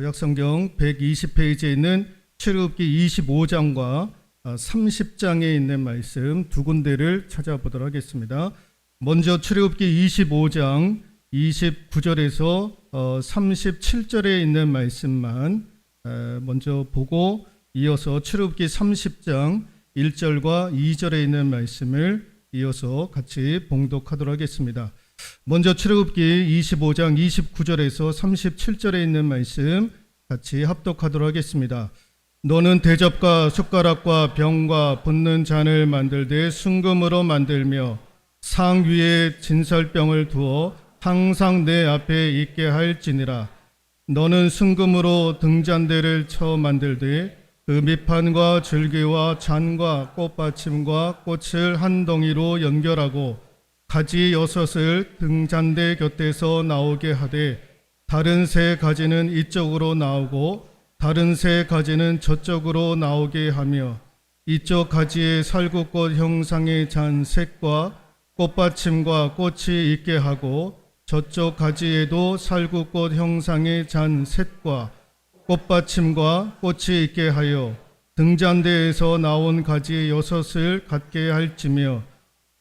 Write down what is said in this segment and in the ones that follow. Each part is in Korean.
구약성경 120페이지에 있는 출애굽기 25장과 30장에 있는 말씀 두 군데를 찾아보도록 하겠습니다. 먼저 출애굽기 25장 29절에서 37절에 있는 말씀만 먼저 보고 이어서 출애굽기 30장 1절과 2절에 있는 말씀을 이어서 같이 봉독하도록 하겠습니다. 먼저 출애굽기 25장 29절에서 37절에 있는 말씀 같이 합독하도록 하겠습니다. 너는 대접과 숟가락과 병과 붓는 잔을 만들되 순금으로 만들며 상 위에 진설병을 두어 항상 내 앞에 있게 할지니라. 너는 순금으로 등잔대를 쳐 만들되 그 밑판과 줄기와 잔과 꽃받침과 꽃을 한 덩이로 연결하고 가지 6을 등잔대 곁에서 나오게 하되 다른 세 가지는 이쪽으로 나오고 다른 세 가지는 저쪽으로 나오게 하며 이쪽 가지에 살구꽃 형상의 잔 색과 꽃받침과 꽃이 있게 하고 저쪽 가지에도 살구꽃 형상의 잔 색과 꽃받침과 꽃이 있게 하여 등잔대에서 나온 가지 6을 갖게 할지며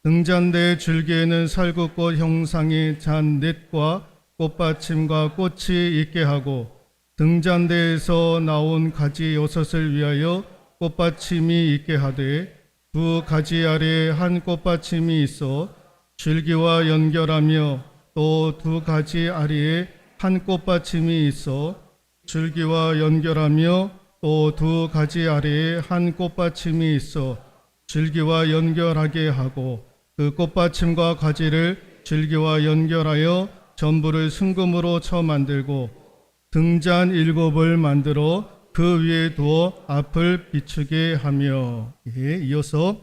등잔대 줄기에는 살구꽃 형상의 잔 넷과 꽃받침과 꽃이 있게 하고 등잔대에서 나온 가지 6을 위하여 꽃받침이 있게 하되 두 가지 아래에 한 꽃받침이 있어 줄기와 연결하며 또 두 가지 아래에 한 꽃받침이 있어 줄기와 연결하며 또 두 가지 아래에 한 꽃받침이 있어 줄기와 연결하게 하고 그 꽃받침과 가지를 줄기와 연결하여 전부를 순금으로 쳐 만들고 등잔 7을 만들어 그 위에 두어 앞을 비추게 하며 이어서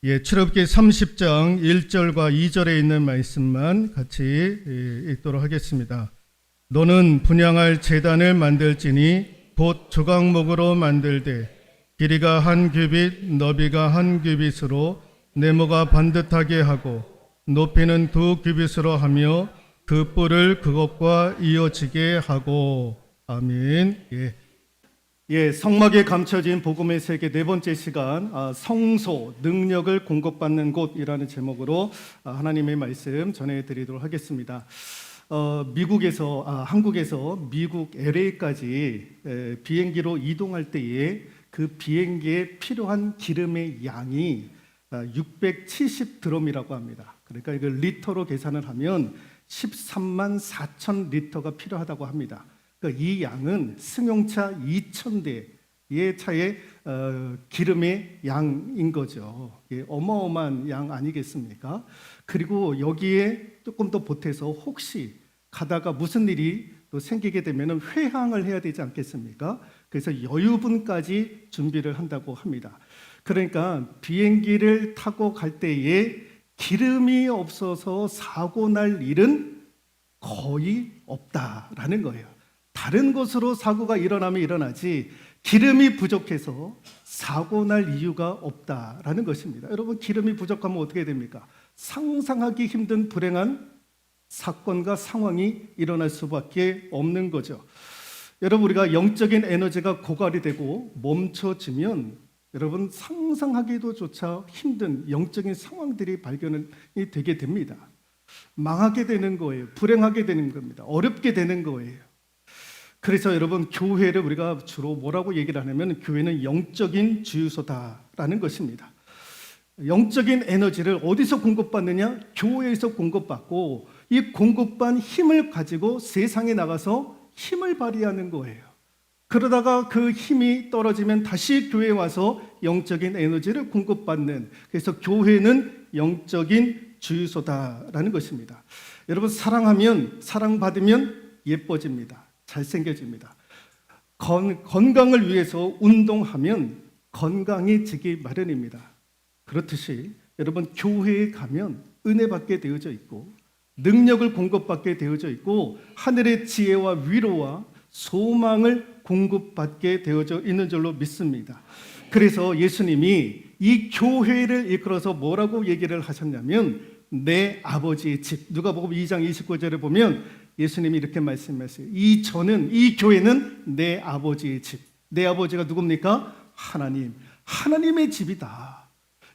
출애굽기 30장 1절과 2절에 있는 말씀만 같이 읽도록 하겠습니다. 너는 분향할 제단을 만들지니 곧 조각목으로 만들되 길이가 한 규빗 너비가 한 규빗으로 네모가 반듯하게 하고 높이는 2 규빗으로 하며 그 뿔을 그것과 이어지게 하고. 아멘. 성막에 감춰진 복음의 세계 네 번째 시간 성소 능력을 공급받는 곳이라는 제목으로 하나님의 말씀 전해드리도록 하겠습니다. 한국에서 미국 LA까지 비행기로 이동할 때에 그 비행기에 필요한 기름의 양이 670드럼이라고 합니다. 그러니까 이걸 리터로 계산을 하면 13만 4천 리터가 필요하다고 합니다. 그러니까 이 양은 승용차 2,000대의 차의 기름의 양인 거죠. 어마어마한 양 아니겠습니까? 그리고 여기에 조금 더 보태서 혹시 가다가 무슨 일이 또 생기게 되면 회항을 해야 되지 않겠습니까? 그래서 여유분까지 준비를 한다고 합니다. 그러니까 비행기를 타고 갈 때에 기름이 없어서 사고 날 일은 거의 없다라는 거예요. 다른 곳으로 사고가 일어나면 일어나지 기름이 부족해서 사고 날 이유가 없다라는 것입니다. 여러분, 기름이 부족하면 어떻게 됩니까? 상상하기 힘든 불행한 사건과 상황이 일어날 수밖에 없는 거죠. 여러분, 우리가 영적인 에너지가 고갈이 되고 멈춰지면 여러분 상상하기도 조차 힘든 영적인 상황들이 발견이 되게 됩니다. 망하게 되는 거예요. 불행하게 되는 겁니다. 어렵게 되는 거예요. 그래서 여러분, 교회를 우리가 주로 뭐라고 얘기를 하냐면 교회는 영적인 주유소다라는 것입니다. 영적인 에너지를 어디서 공급받느냐? 교회에서 공급받고 이 공급받은 힘을 가지고 세상에 나가서 힘을 발휘하는 거예요. 그러다가 그 힘이 떨어지면 다시 교회에 와서 영적인 에너지를 공급받는, 그래서 교회는 영적인 주유소다라는 것입니다. 여러분, 사랑받으면 예뻐집니다. 잘생겨집니다. 건강을 위해서 운동하면 건강해지기 마련입니다. 그렇듯이 여러분, 교회에 가면 은혜 받게 되어져 있고 능력을 공급받게 되어져 있고 하늘의 지혜와 위로와 소망을 공급받게 되어져 있는 줄로 믿습니다. 그래서 예수님이 이 교회를 이끌어서 뭐라고 얘기를 하셨냐면 내 아버지의 집, 누가복음 2장 29절에 보면 예수님이 이렇게 말씀하세요. 이 교회는 내 아버지의 집. 내 아버지가 누굽니까? 하나님. 하나님의 집이다.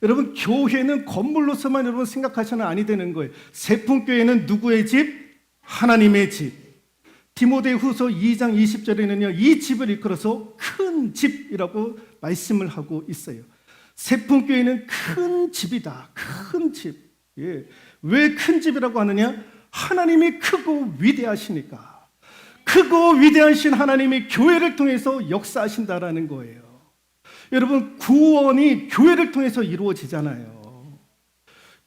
여러분, 교회는 건물로서만 여러분 생각하셔는 아니 되는 거예요. 세풍교회는 누구의 집? 하나님의 집. 디모데후서 2장 20절에는요, 이 집을 이끌어서 큰 집이라고 말씀을 하고 있어요. 세풍교회는 큰 집이다. 큰 집. 예. 왜 큰 집이라고 하느냐? 하나님이 크고 위대하시니까. 크고 위대하신 하나님이 교회를 통해서 역사하신다라는 거예요. 여러분, 구원이 교회를 통해서 이루어지잖아요.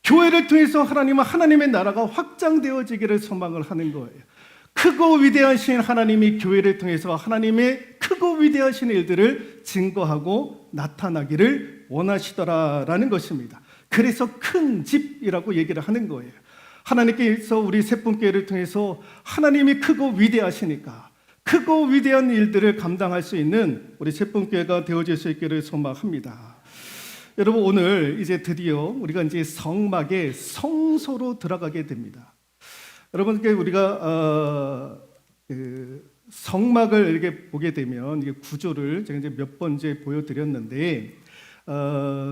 교회를 통해서 하나님은 하나님의 나라가 확장되어지기를 소망을 하는 거예요. 크고 위대하신 하나님이 교회를 통해서 하나님의 크고 위대하신 일들을 증거하고 나타나기를 원하시더라라는 것입니다. 그래서 큰 집이라고 얘기를 하는 거예요. 하나님께서 우리 세풍교회를 통해서 하나님이 크고 위대하시니까 크고 위대한 일들을 감당할 수 있는 우리 세풍교회가 되어질 수 있기를 소망합니다. 여러분, 오늘 이제 드디어 우리가 이제 성막의 성소로 들어가게 됩니다. 여러분, 우리가 성막을 이렇게 보게 되면 이게 구조를 제가 이제 몇 번째 보여드렸는데,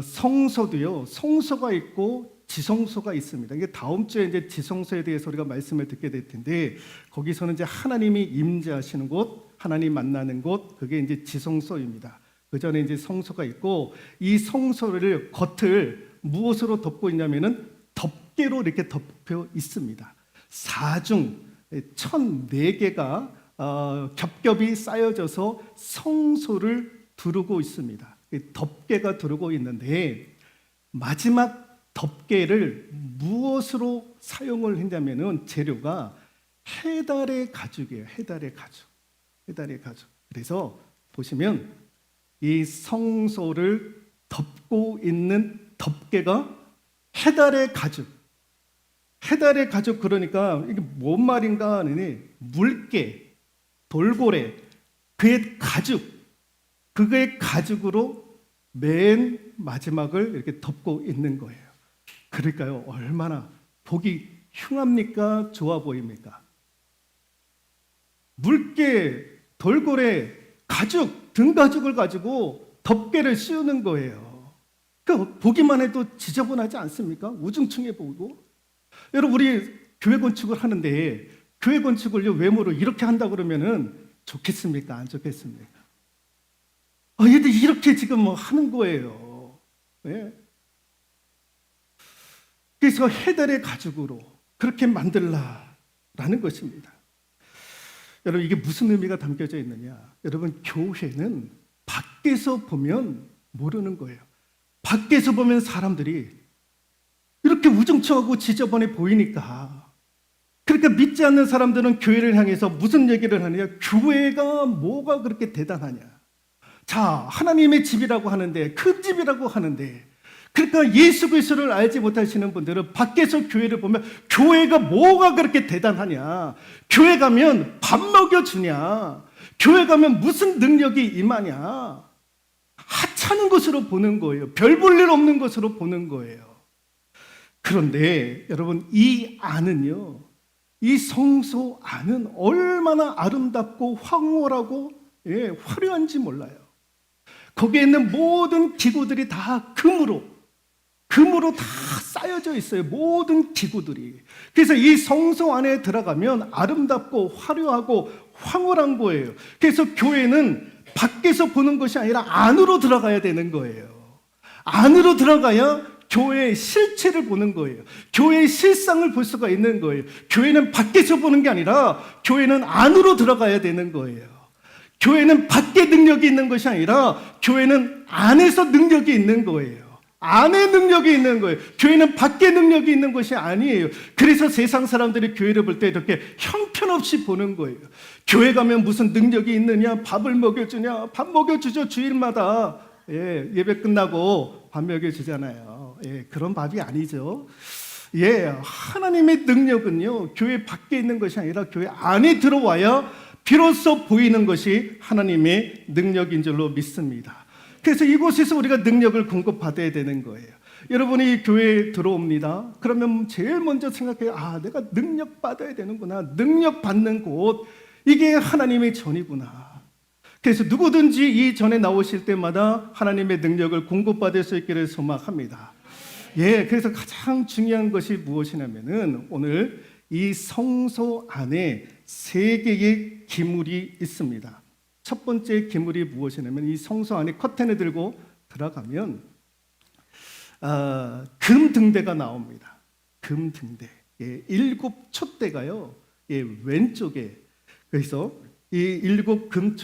성소도요, 성소가 있고 지성소가 있습니다. 이게 다음 주에 이제 지성소에 대해서 우리가 말씀을 듣게 될 텐데, 거기서는 이제 하나님이 임재하시는 곳, 하나님 만나는 곳, 그게 이제 지성소입니다. 그 전에 이제 성소가 있고, 이 성소를 겉을 무엇으로 덮고 있냐면은 덮개로 이렇게 덮여 있습니다. 4중 1004개가 겹겹이 쌓여져서 성소를 두르고 있습니다. 덮개가 두르고 있는데, 마지막 덮개를 무엇으로 사용을 했냐면은 재료가 해달의 가죽이에요. 해달의 가죽. 해달의 가죽. 그래서 보시면 이 성소를 덮고 있는 덮개가 해달의 가죽. 해달의 가죽, 그러니까 이게 뭔 말인가 하니 물개, 돌고래, 그의 가죽, 그의 가죽으로 맨 마지막을 이렇게 덮고 있는 거예요. 그러니까요, 얼마나 보기 흉합니까? 좋아 보입니까? 물개, 돌고래, 가죽, 등가죽을 가지고 덮개를 씌우는 거예요. 그 보기만 해도 지저분하지 않습니까? 우중충해 보이고. 여러분, 우리 교회 건축을 하는데 교회 건축을 외모로 이렇게 한다 그러면은 좋겠습니까? 안 좋겠습니까? 얘들 이렇게 지금 뭐 하는 거예요. 네? 그래서 해달의 가죽으로 그렇게 만들라라는 것입니다. 여러분, 이게 무슨 의미가 담겨져 있느냐? 여러분, 교회는 밖에서 보면 모르는 거예요. 밖에서 보면 사람들이 이렇게 우중충하고 지저분해 보이니까, 그러니까 믿지 않는 사람들은 교회를 향해서 무슨 얘기를 하느냐? 교회가 뭐가 그렇게 대단하냐? 자, 하나님의 집이라고 하는데, 큰 집이라고 하는데, 그러니까 예수 그리스도를 알지 못하시는 분들은 밖에서 교회를 보면 교회가 뭐가 그렇게 대단하냐? 교회 가면 밥 먹여주냐? 교회 가면 무슨 능력이 임하냐? 하찮은 것으로 보는 거예요. 별 볼 일 없는 것으로 보는 거예요. 그런데 여러분, 이 안은요, 이 성소 안은 얼마나 아름답고 황홀하고 화려한지 몰라요. 거기에 있는 모든 기구들이 다 금으로 다 쌓여져 있어요. 모든 기구들이. 그래서 이 성소 안에 들어가면 아름답고 화려하고 황홀한 거예요. 그래서 교회는 밖에서 보는 것이 아니라 안으로 들어가야 되는 거예요. 안으로 들어가야 교회의 실체를 보는 거예요. 교회의 실상을 볼 수가 있는 거예요. 교회는 밖에서 보는 게 아니라 교회는 안으로 들어가야 되는 거예요. 교회는 밖에 능력이 있는 것이 아니라 교회는 안에서 능력이 있는 거예요. 안에 능력이 있는 거예요. 교회는 밖에 능력이 있는 것이 아니에요. 그래서 세상 사람들이 교회를 볼 때 이렇게 형편없이 보는 거예요. 교회 가면 무슨 능력이 있느냐? 밥을 먹여주냐? 밥 먹여주죠. 주일마다 예배 끝나고 밥 먹여주잖아요. 그런 밥이 아니죠. 하나님의 능력은요, 교회 밖에 있는 것이 아니라 교회 안에 들어와야 비로소 보이는 것이 하나님의 능력인 줄로 믿습니다. 그래서 이곳에서 우리가 능력을 공급받아야 되는 거예요. 여러분이 교회에 들어옵니다. 그러면 제일 먼저 생각해요. 아, 내가 능력 받아야 되는구나. 능력 받는 곳. 이게 하나님의 전이구나. 그래서 누구든지 이 전에 나오실 때마다 하나님의 능력을 공급받을 수 있기를 소망합니다. 예, 그래서 가장 중요한 것이 무엇이냐면은 오늘 이 성소 안에 세 개의 기물이 있습니다. 첫 번째 기물이 무엇이냐면 이 성소 안에 커튼을 들고 들어가면 금 등대가 나옵니다. 금 등대. 예, 7 촛대가요. 예, 왼쪽에. 그래서 이 7 금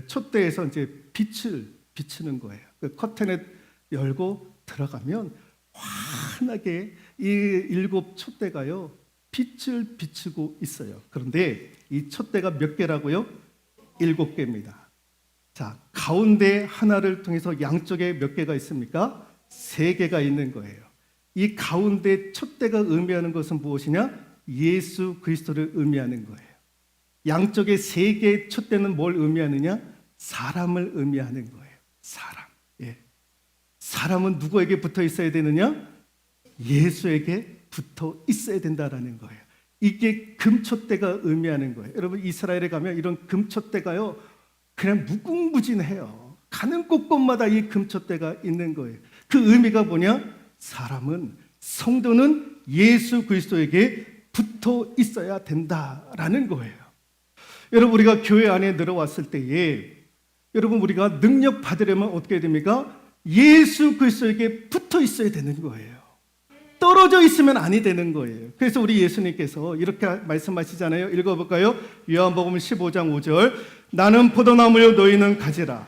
촛대에서 이제 빛을 비추는 거예요. 그 커튼을 열고 들어가면 환하게 이 7 촛대가요. 빛을 비추고 있어요. 그런데 이 촛대가 몇 개라고요? 7개입니다. 자, 가운데 하나를 통해서 양쪽에 몇 개가 있습니까? 3개가 있는 거예요. 이 가운데 촛대가 의미하는 것은 무엇이냐? 예수 그리스도를 의미하는 거예요. 양쪽에 3개의 촛대는 뭘 의미하느냐? 사람을 의미하는 거예요. 사람. 예. 사람은 누구에게 붙어 있어야 되느냐? 예수에게 붙어 있어야 된다라는 거예요. 이게 금촛대가 의미하는 거예요. 여러분 이스라엘에 가면 이런 금촛대가요 그냥 무궁무진해요. 가는 곳곳마다 이 금촛대가 있는 거예요. 그 의미가 뭐냐? 사람은, 성도는 예수 그리스도에게 붙어 있어야 된다라는 거예요. 여러분 우리가 교회 안에 들어왔을 때에 여러분 우리가 능력 받으려면 어떻게 됩니까? 예수 그리스도에게 붙어 있어야 되는 거예요. 떨어져 있으면 아니 되는 거예요. 그래서 우리 예수님께서 이렇게 말씀하시잖아요. 읽어볼까요? 요한복음 15장 5절. 나는 포도나무요 너희는 가지라.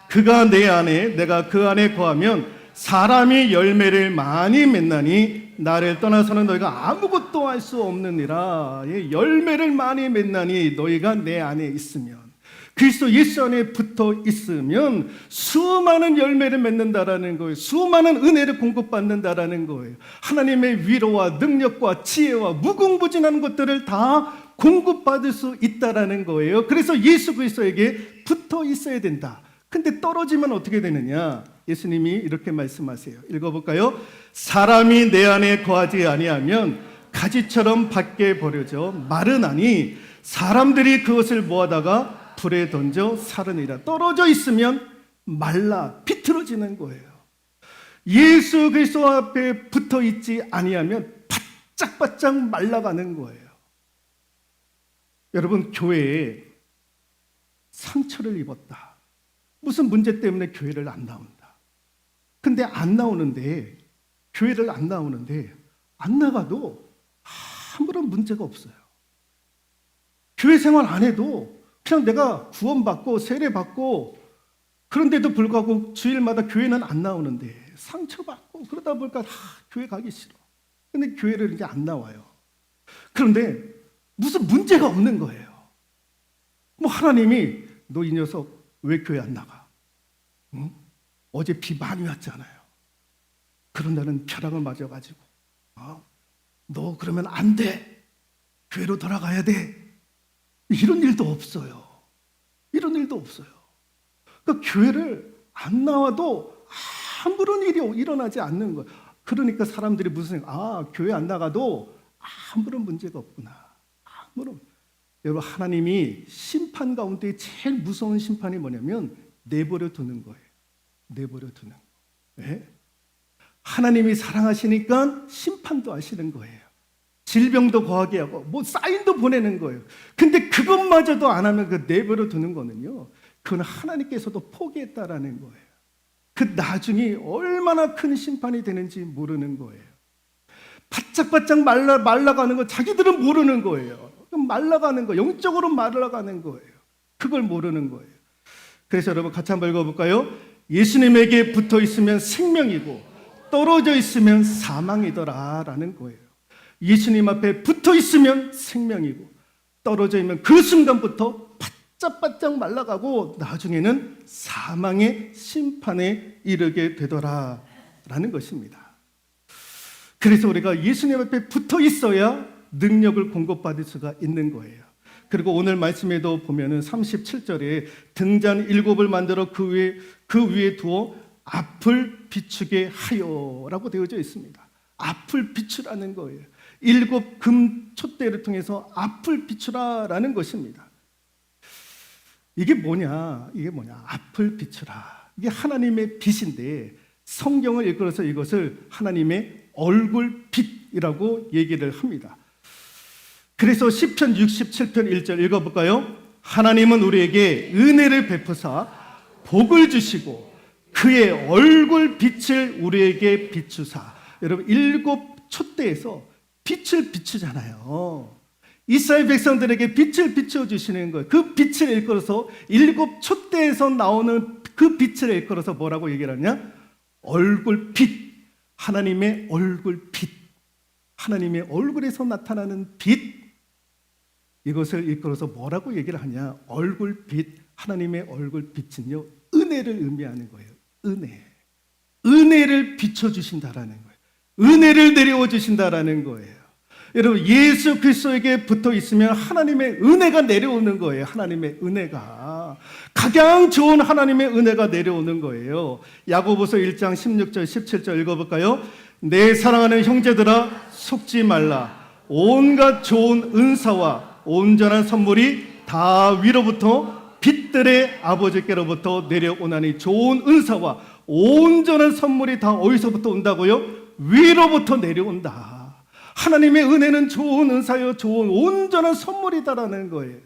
그가 내 안에 내가 그 안에 거하면 사람이 열매를 많이 맺나니 나를 떠나서는 너희가 아무것도 할 수 없느니라. 열매를 많이 맺나니 너희가 내 안에 있으면, 그리스도 예수 안에 붙어 있으면 수많은 열매를 맺는다라는 거예요. 수많은 은혜를 공급받는다라는 거예요. 하나님의 위로와 능력과 지혜와 무궁무진한 것들을 다 공급받을 수 있다라는 거예요. 그래서 예수 그리스도에게 붙어 있어야 된다. 근데 떨어지면 어떻게 되느냐? 예수님이 이렇게 말씀하세요. 읽어볼까요? 사람이 내 안에 거하지 아니하면 가지처럼 밖에 버려져 마르나니 사람들이 그것을 모아다가 불에 던져 사르니라. 떨어져 있으면 말라 비틀어지는 거예요. 예수 그리스도 앞에 붙어 있지 아니하면 바짝바짝 말라가는 거예요. 여러분 교회에 상처를 입었다. 무슨 문제 때문에 교회를 안 나온다. 근데 안 나오는데, 교회를 안 나오는데 안 나가도 아무런 문제가 없어요. 교회 생활 안 해도 그냥 내가 구원받고 세례받고 그런데도 불구하고 주일마다 교회는 안 나오는데 상처받고 그러다 보니까 교회 가기 싫어. 근데 교회를 이제 안 나와요. 그런데 무슨 문제가 없는 거예요. 뭐 하나님이 너 이 녀석 왜 교회 안 나가? 응? 어제 비 많이 왔잖아요. 그런 날은 벼락을 맞아가지고 너 그러면 안 돼. 교회로 돌아가야 돼. 이런 일도 없어요. 이런 일도 없어요. 그러니까 교회를 안 나와도 아무런 일이 일어나지 않는 거예요. 그러니까 사람들이 무슨 교회 안 나가도 아무런 문제가 없구나. 아무런. 여러분 하나님이 심판 가운데 제일 무서운 심판이 뭐냐면 내버려 두는 거예요. 내버려 두는 거. 네? 하나님이 사랑하시니까 심판도 하시는 거예요. 질병도 거하게 하고 뭐 사인도 보내는 거예요. 근데 그것마저도 안 하면 그 내버려 두는 거는요, 그건 하나님께서도 포기했다라는 거예요. 그 나중에 얼마나 큰 심판이 되는지 모르는 거예요. 바짝바짝 말라가는 거 자기들은 모르는 거예요. 말라가는 거, 영적으로 말라가는 거예요. 그걸 모르는 거예요. 그래서 여러분 같이 한번 읽어볼까요? 예수님에게 붙어 있으면 생명이고 떨어져 있으면 사망이더라 라는 거예요. 예수님 앞에 붙어 있으면 생명이고 떨어져 있으면 그 순간부터 바짝바짝 말라가고 나중에는 사망의 심판에 이르게 되더라 라는 것입니다. 그래서 우리가 예수님 앞에 붙어 있어야 능력을 공급받을 수가 있는 거예요. 그리고 오늘 말씀에도 보면은 37절에 등잔 7을 만들어 그 위에 두어 앞을 비추게 하여라고 되어져 있습니다. 앞을 비추라는 거예요. 7 금촛대를 통해서 앞을 비추라라는 것입니다. 이게 뭐냐? 앞을 비추라. 이게 하나님의 빛인데 성경을 읽어서 이것을 하나님의 얼굴빛이라고 얘기를 합니다. 그래서 시편 67편 1절 읽어볼까요? 하나님은 우리에게 은혜를 베푸사 복을 주시고 그의 얼굴빛을 우리에게 비추사. 여러분 7 촛대에서 빛을 비추잖아요. 이스라엘 백성들에게 빛을 비춰주시는 거예요. 그 빛을 일컬어서 7 촛대에서 나오는 그 빛을 일컬어서 뭐라고 얘기를 하냐? 얼굴빛, 하나님의 얼굴빛, 하나님의 얼굴에서 나타나는 빛, 이것을 일컬어서 뭐라고 얘기를 하냐? 얼굴빛, 하나님의 얼굴빛은요 은혜를 의미하는 거예요. 은혜를 비춰주신다라는 거예요. 은혜를 내려와 주신다라는 거예요. 여러분 예수 그리스도에게 붙어 있으면 하나님의 은혜가 내려오는 거예요. 하나님의 은혜가 가장 좋은 하나님의 은혜가 내려오는 거예요. 야고보서 1장 16절 17절 읽어볼까요? 내 사랑하는 형제들아 속지 말라. 온갖 좋은 은사와 온전한 선물이 다 위로부터 빛들의 아버지께로부터 내려오나니. 좋은 은사와 온전한 선물이 다 어디서부터 온다고요? 위로부터 내려온다. 하나님의 은혜는 좋은 은사요 좋은 온전한 선물이다라는 거예요.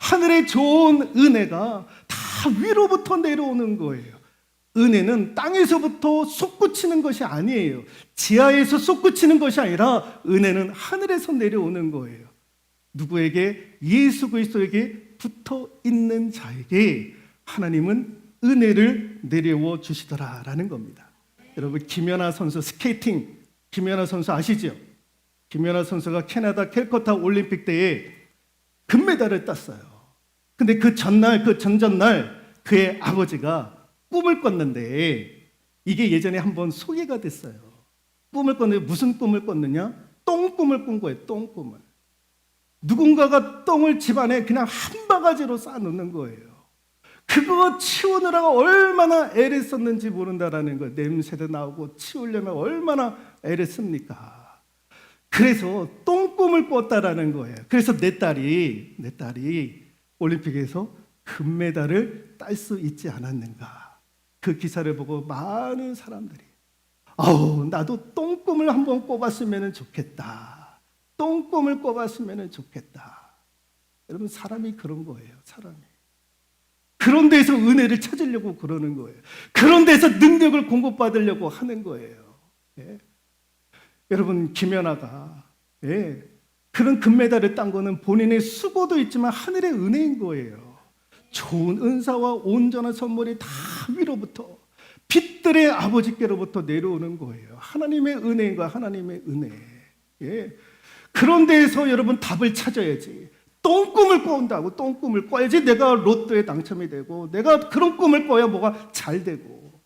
하늘의 좋은 은혜가 다 위로부터 내려오는 거예요. 은혜는 땅에서부터 솟구치는 것이 아니에요. 지하에서 솟구치는 것이 아니라 은혜는 하늘에서 내려오는 거예요. 누구에게? 예수 그리스도에게 붙어 있는 자에게 하나님은 은혜를 내려워 주시더라라는 겁니다. 여러분 김연아 선수 스케이팅 김연아 선수 아시죠? 김연아 선수가 캐나다 캘커타 올림픽 때에 금메달을 땄어요. 근데 그 전날 그 전전날 그의 아버지가 꿈을 꿨는데 이게 예전에 한번 소개가 됐어요. 꿈을 꿨는데 무슨 꿈을 꿨느냐? 똥꿈을 꾼 거예요. 똥꿈을. 누군가가 똥을 집안에 그냥 한 바가지로 쌓아놓는 거예요. 그거 치우느라고 얼마나 애를 썼는지 모른다라는 거예요. 냄새도 나오고 치우려면 얼마나 애를 씁니까? 그래서 똥꿈을 꿨다라는 거예요. 그래서 내 딸이 올림픽에서 금메달을 딸 수 있지 않았는가. 그 기사를 보고 많은 사람들이 나도 똥꿈을 한번 꿔봤으면 좋겠다. 똥꿈을 꿔봤으면 좋겠다. 여러분 사람이 그런 거예요. 사람이. 그런 데서 은혜를 찾으려고 그러는 거예요. 그런 데서 능력을 공급받으려고 하는 거예요. 예. 여러분 김연아가 그런 금메달을 딴 거는 본인의 수고도 있지만 하늘의 은혜인 거예요. 좋은 은사와 온전한 선물이 다 위로부터 빛들의 아버지께로부터 내려오는 거예요. 하나님의 은혜인가 하나님의 은혜. 예. 그런 데에서 여러분 답을 찾아야지. 똥꿈을 꿔온다고 똥꿈을 꿔야지 내가 로또에 당첨이 되고 내가 그런 꿈을 꿔야 뭐가 잘 되고.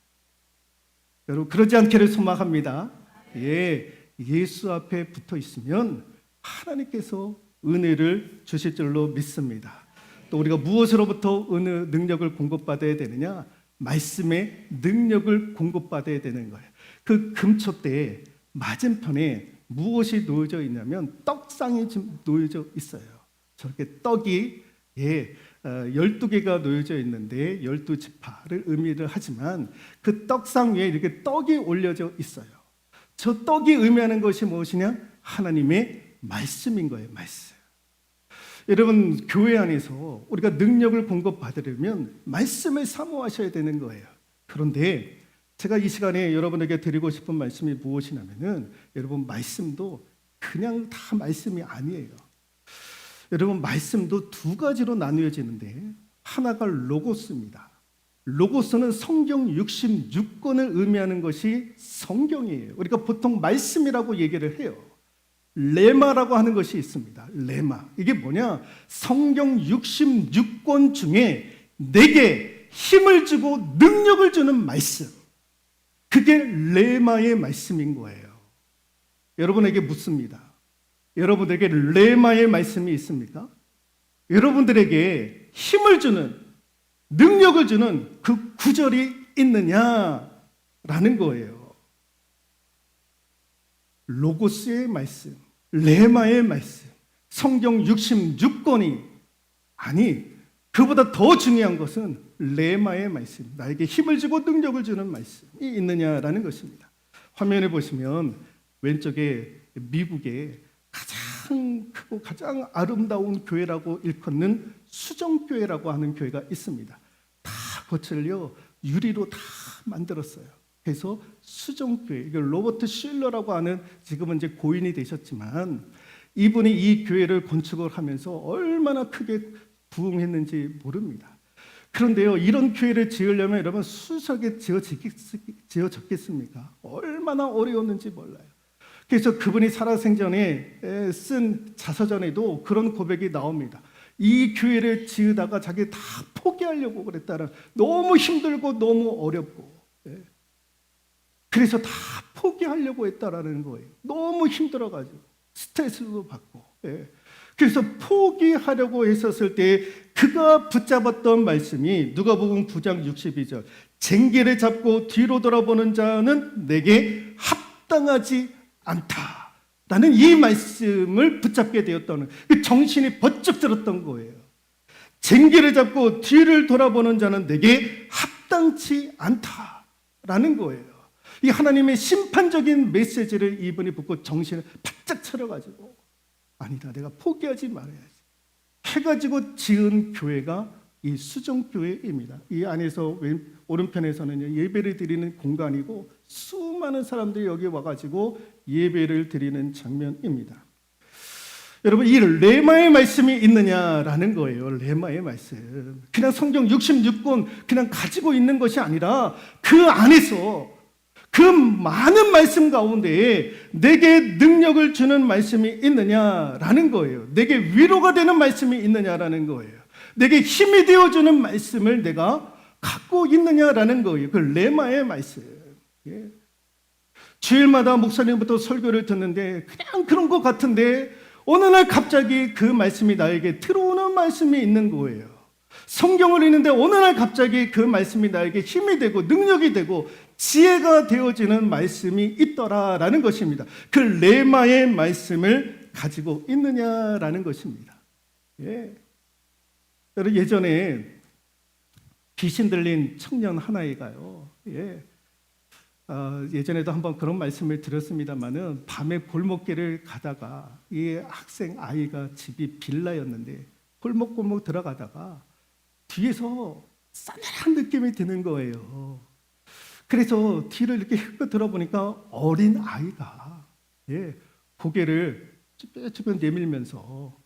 여러분 그러지 않기를 소망합니다. 예수 앞에 붙어 있으면 하나님께서 은혜를 주실 줄로 믿습니다. 또 우리가 무엇으로부터 은혜 능력을 공급받아야 되느냐? 말씀의 능력을 공급받아야 되는 거예요. 그 금촛대에 맞은편에 무엇이 놓여져 있냐면 떡상이 좀 놓여져 있어요. 저렇게 떡이 12개가 놓여져 있는데 12지파를 의미를 하지만 그 떡상 위에 이렇게 떡이 올려져 있어요. 저 떡이 의미하는 것이 무엇이냐? 하나님의 말씀인 거예요. 말씀. 여러분 교회 안에서 우리가 능력을 공급받으려면 말씀을 사모하셔야 되는 거예요. 그런데 제가 이 시간에 여러분에게 드리고 싶은 말씀이 무엇이냐면은 여러분 말씀도 그냥 다 말씀이 아니에요. 여러분 말씀도 두 가지로 나누어지는데 하나가 로고스입니다. 로고스는 성경 66권을 의미하는 것이 성경이에요. 우리가 보통 말씀이라고 얘기를 해요. 레마라고 하는 것이 있습니다. 레마. 이게 뭐냐? 성경 66권 중에 내게 힘을 주고 능력을 주는 말씀. 그게 레마의 말씀인 거예요. 여러분에게 묻습니다. 여러분에게 레마의 말씀이 있습니까? 여러분들에게 힘을 주는 능력을 주는 그 구절이 있느냐? 거예요. 로고스의 말씀, 레마의 말씀, 성경 66권이 아니 그보다 더 중요한 것은 레마의 말씀, 나에게 힘을 주고 능력을 주는 말씀이 있느냐라는 것입니다. 화면에 보시면 왼쪽에 미국의 가장 크고 가장 아름다운 교회라고 일컫는 수정교회라고 하는 교회가 있습니다. 다 겉을요 유리로 다 만들었어요. 그래서 수정교회, 이걸 로버트 슐러라고 하는 지금은 이제 고인이 되셨지만 이분이 이 교회를 건축을 하면서 얼마나 크게 부흥했는지 모릅니다. 그런데요, 이런 교회를 지으려면 여러분 수석에 지어졌겠습니까? 얼마나 어려웠는지 몰라요. 그래서 그분이 살아생전에 쓴 자서전에도 그런 고백이 나옵니다. 이 교회를 지으다가 자기 다 포기하려고 그랬다는, 너무 힘들고 너무 어렵고, 그래서 다 포기하려고 했다라는 거예요. 너무 힘들어가지고 스트레스도 받고. 그래서 포기하려고 했었을 때 그가 붙잡았던 말씀이 누가복음 9장 62절, 쟁기를 잡고 뒤로 돌아보는 자는 내게 합당하지 않다라는 이 말씀을 붙잡게 되었다는, 정신이 번쩍 들었던 거예요. 쟁기를 잡고 뒤를 돌아보는 자는 내게 합당치 않다라는 거예요. 이 하나님의 심판적인 메시지를 이분이 붙고 정신을 바짝 차려가지고, 아니다, 내가 포기하지 말아야지 해가지고 지은 교회가 이 수정교회입니다. 이 안에서 오른편에서는 예배를 드리는 공간이고 수많은 사람들이 여기 와가지고 예배를 드리는 장면입니다. 여러분, 이 레마의 말씀이 있느냐라는 거예요. 레마의 말씀, 그냥 성경 66권 그냥 가지고 있는 것이 아니라 그 안에서 그 많은 말씀 가운데 내게 능력을 주는 말씀이 있느냐라는 거예요. 내게 위로가 되는 말씀이 있느냐라는 거예요. 내게 힘이 되어주는 말씀을 내가 갖고 있느냐라는 거예요. 그 레마의 말씀. 주일마다 목사님부터 설교를 듣는데 그냥 그런 것 같은데 어느 날 갑자기 그 말씀이 나에게 들어오는 말씀이 있는 거예요. 성경을 읽는데 어느 날 갑자기 그 말씀이 나에게 힘이 되고 능력이 되고 지혜가 되어지는 말씀이 있더라라는 것입니다. 그 레마의 말씀을 가지고 있느냐라는 것입니다. 여러분, 예전에 귀신 들린 청년 하나이가요. 예전에도 한번 그런 말씀을 드렸습니다마는 밤에 골목길을 가다가 이 학생 아이가 집이 빌라였는데 골목골목 들어가다가 뒤에서 싸늘한 느낌이 드는 거예요. 그래서 뒤를 이렇게 휙 들어보니까 어린 아이가 고개를 쭈뼛쭈뼛 내밀면서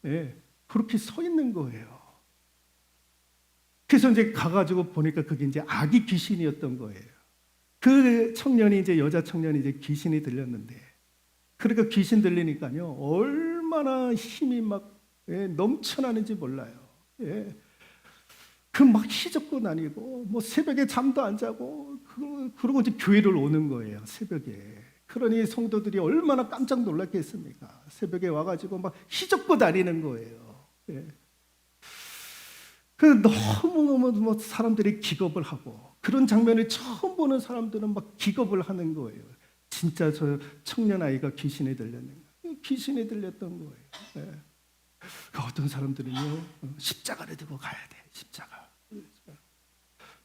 그렇게 서 있는 거예요. 그래서 이제 가가지고 보니까 그게 이제 아기 귀신이었던 거예요. 그 청년이 이제 여자 청년이 이제 귀신이 들렸는데, 그러니까 귀신 들리니까요 얼마나 힘이 막 넘쳐나는지 몰라요. 그 막 희적도 다니고 뭐 새벽에 잠도 안 자고 그러고 이제 교회를 오는 거예요, 새벽에. 그러니 성도들이 얼마나 깜짝 놀랐겠습니까? 새벽에 와가지고 막 희적고 다니는 거예요. 그 너무너무 뭐 사람들이 기겁을 하고, 그런 장면을 처음 보는 사람들은 막 기겁을 하는 거예요. 진짜 저 청년 아이가 귀신에 들렸는가? 귀신에 들렸던 거예요. 어떤 사람들은요 십자가를 들고 가야 돼. 십자가.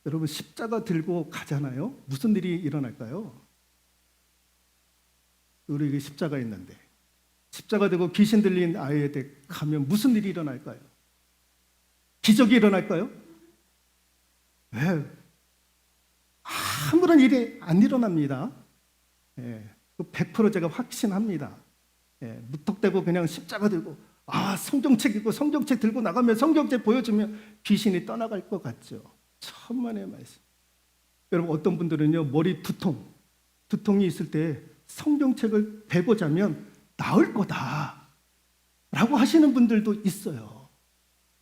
여러분, 십자가 들고 가잖아요. 무슨 일이 일어날까요? 우리 십자가 있는데 십자가 들고 귀신 들린 아이한테 가면 무슨 일이 일어날까요? 기적이 일어날까요? 아무런 일이 안 일어납니다. 100% 제가 확신합니다. 무턱대고 그냥 십자가 들고 성경책 읽고 성경책 들고 나가면 성경책 보여주면 귀신이 떠나갈 것 같죠. 천만의 말씀. 여러분, 어떤 분들은요 머리 두통이 있을 때 성경책을 베고 자면 나을 거다 라고 하시는 분들도 있어요.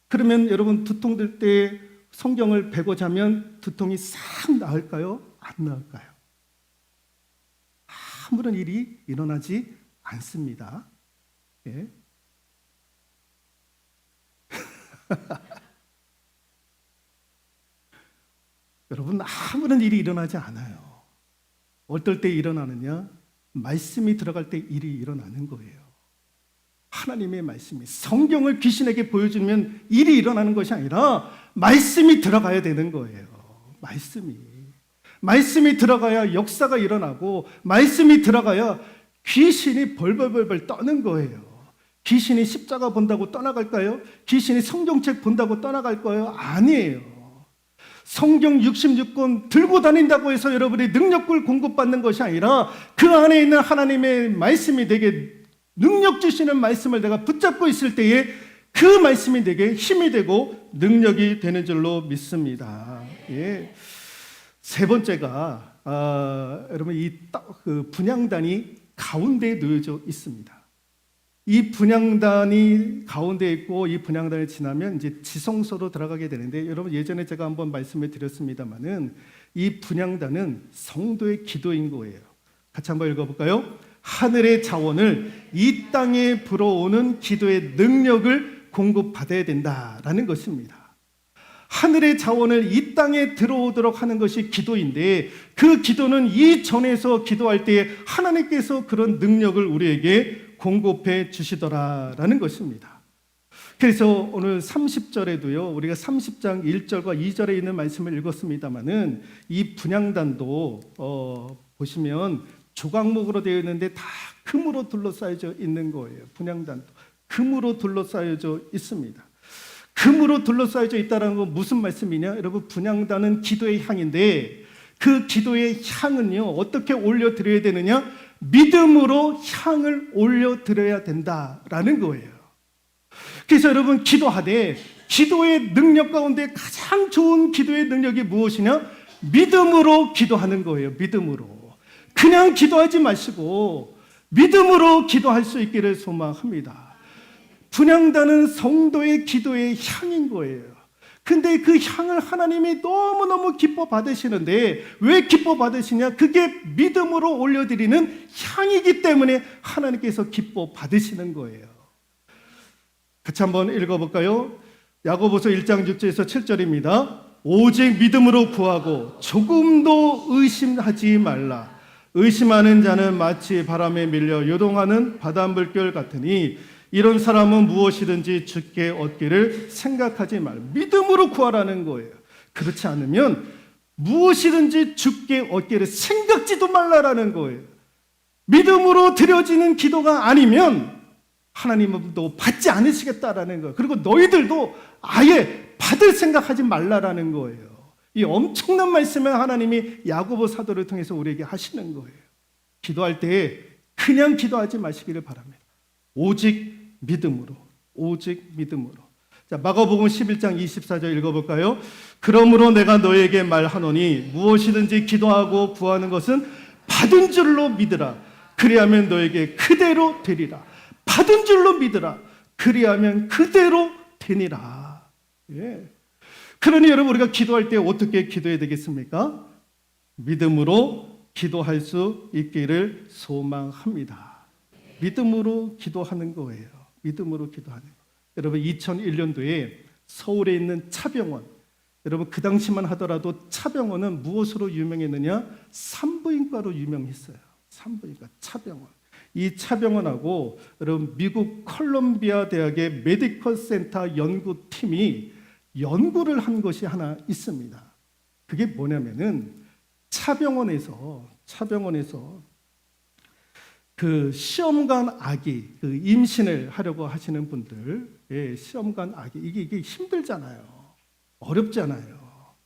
그러면 여러분, 두통 들 때 성경을 베고 자면 두통이 싹 나을까요? 안 나을까요? 아무런 일이 일어나지 않습니다. 여러분, 아무런 일이 일어나지 않아요. 어떨 때 일어나느냐? 말씀이 들어갈 때 일이 일어나는 거예요. 하나님의 말씀이 성경을 귀신에게 보여주면 일이 일어나는 것이 아니라 말씀이 들어가야 되는 거예요. 말씀이 들어가야 역사가 일어나고 말씀이 들어가야 귀신이 벌벌벌 떠는 거예요. 귀신이 십자가 본다고 떠나갈까요? 귀신이 성경책 본다고 떠나갈 거예요? 아니에요. 성경 66권 들고 다닌다고 해서 여러분이 능력을 공급받는 것이 아니라 그 안에 있는 하나님의 말씀이 내게 능력 주시는 말씀을 내가 붙잡고 있을 때에 그 말씀이 내게 힘이 되고 능력이 되는 줄로 믿습니다. 예. 세 번째가 여러분 그 분향단이 가운데에 놓여져 있습니다. 이 분향단이 가운데 있고 이 분향단을 지나면 이제 지성소로 들어가게 되는데 여러분 예전에 제가 한번 말씀을 드렸습니다만은 이 분향단은 성도의 기도인 거예요. 같이 한번 읽어볼까요? 하늘의 자원을 이 땅에 불어오는 기도의 능력을 공급받아야 된다라는 것입니다. 하늘의 자원을 이 땅에 들어오도록 하는 것이 기도인데 그 기도는 이전에서 기도할 때에 하나님께서 그런 능력을 우리에게 공급해 주시더라라는 것입니다. 그래서 오늘 30절에도요 우리가 30장 1절과 2절에 있는 말씀을 읽었습니다마는 이 분향단도 보시면 조각목으로 되어 있는데 다 금으로 둘러싸여져 있는 거예요. 분향단도 금으로 둘러싸여져 있습니다. 금으로 둘러싸여져 있다는 건 무슨 말씀이냐? 여러분 분향단은 기도의 향인데 그 기도의 향은요 어떻게 올려드려야 되느냐? 믿음으로 향을 올려드려야 된다라는 거예요. 그래서 여러분 기도하되 기도의 능력 가운데 가장 좋은 기도의 능력이 무엇이냐? 믿음으로 기도하는 거예요. 믿음으로. 그냥 기도하지 마시고 믿음으로 기도할 수 있기를 소망합니다. 분향단은 성도의 기도의 향인 거예요. 근데 그 향을 하나님이 너무너무 기뻐 받으시는데 왜 기뻐 받으시냐? 그게 믿음으로 올려드리는 향이기 때문에 하나님께서 기뻐 받으시는 거예요. 같이 한번 읽어볼까요? 야고보서 1장 6절에서 7절입니다. 오직 믿음으로 구하고 조금도 의심하지 말라. 의심하는 자는 마치 바람에 밀려 요동하는 바닷물결 같으니 이런 사람은 무엇이든지 주께 얻기를 생각하지 말. 믿음으로 구하라는 거예요. 그렇지 않으면 무엇이든지 주께 얻기를 생각지도 말라라는 거예요. 믿음으로 드려지는 기도가 아니면 하나님은 또 받지 않으시겠다라는 거예요. 그리고 너희들도 아예 받을 생각하지 말라라는 거예요. 이 엄청난 말씀을 하나님이 야고보 사도를 통해서 우리에게 하시는 거예요. 기도할 때 그냥 기도하지 마시기를 바랍니다. 오직 믿음으로. 자, 마가복음 11장 24절 읽어볼까요? 그러므로 내가 너에게 말하노니 무엇이든지 기도하고 구하는 것은 받은 줄로 믿으라. 그리하면 너에게 그대로 되리라. 받은 줄로 믿으라. 그리하면 그대로 되니라. 예. 그러니 여러분 우리가 기도할 때 어떻게 기도해야 되겠습니까? 믿음으로 기도할 수 있기를 소망합니다. 믿음으로 기도하는 거예요. 믿음으로 기도하는 거. 여러분 2001년도에 서울에 있는 차병원, 여러분 그 당시만 하더라도 차병원은 무엇으로 유명했느냐? 산부인과로 유명했어요. 산부인과 차병원. 이 차병원하고 여러분 미국 컬럼비아 대학의 메디컬 센터 연구팀이 연구를 한 것이 하나 있습니다. 그게 뭐냐면은 차병원에서 그 시험관 아기, 그 임신을 하려고 하시는 분들, 예, 시험관 아기 이게 힘들잖아요. 어렵잖아요.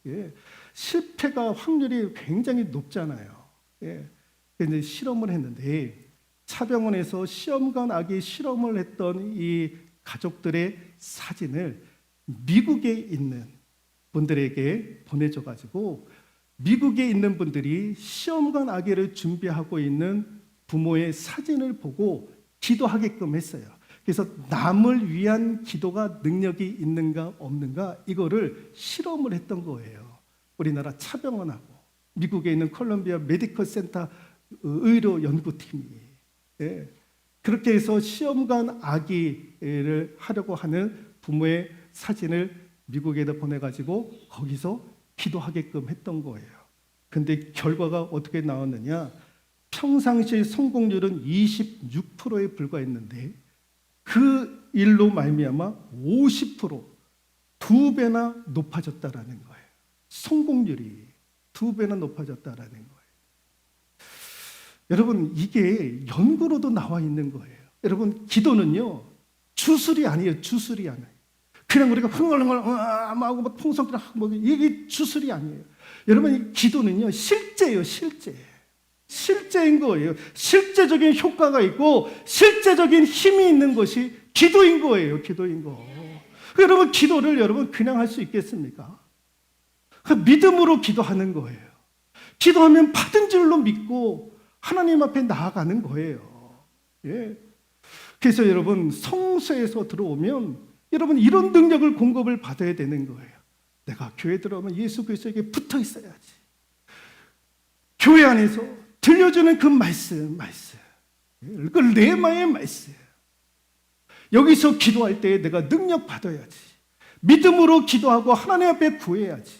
예, 실패가 확률이 굉장히 높잖아요. 예, 근데 실험을 했는데 차병원에서 시험관 아기 실험을 했던 이 가족들의 사진을 미국에 있는 분들에게 보내줘가지고 미국에 있는 분들이 시험관 아기를 준비하고 있는 부모의 사진을 보고 기도하게끔 했어요. 그래서 남을 위한 기도가 능력이 있는가 없는가 이거를 실험을 했던 거예요. 우리나라 차병원하고 미국에 있는 콜롬비아 메디컬 센터 의료 연구팀이. 예. 그렇게 해서 시험관 아기를 하려고 하는 부모의 사진을 미국에다 보내가지고 거기서 기도하게끔 했던 거예요. 근데 결과가 어떻게 나왔느냐? 평상시의 성공률은 26%에 불과했는데 그 일로 말미암아 50%, 2배나 높아졌다라는 거예요. 성공률이 2배나 높아졌다라는 거예요. 여러분, 이게 연구로도 나와 있는 거예요. 여러분, 기도는요, 주술이 아니에요. 주술이 아니에요. 그냥 우리가 흥얼흥얼 하고 막 통성기를 하고 이게 주술이 아니에요. 여러분, 이 기도는요, 실제예요. 실제인 거예요. 실제적인 효과가 있고 실제적인 힘이 있는 것이 기도인 거예요. 기도인 거. 여러분, 기도를 여러분 그냥 할 수 있겠습니까? 믿음으로 기도하는 거예요. 기도하면 받은 줄로 믿고 하나님 앞에 나아가는 거예요. 예. 그래서 여러분, 성소에서 들어오면 여러분 이런 능력을 공급을 받아야 되는 거예요. 내가 교회 들어오면 예수 그리스도에게 붙어 있어야지. 교회 안에서 들려주는 그 말씀. 그 레마의 말씀. 여기서 기도할 때 내가 능력 받아야지. 믿음으로 기도하고 하나님 앞에 구해야지.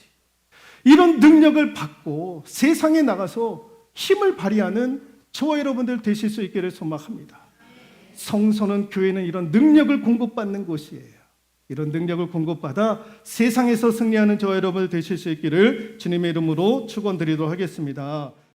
이런 능력을 받고 세상에 나가서 힘을 발휘하는 저와 여러분들 되실 수 있기를 소망합니다. 성소는, 교회는 이런 능력을 공급받는 곳이에요. 이런 능력을 공급받아 세상에서 승리하는 저와 여러분들 되실 수 있기를 주님의 이름으로 축원드리도록 하겠습니다.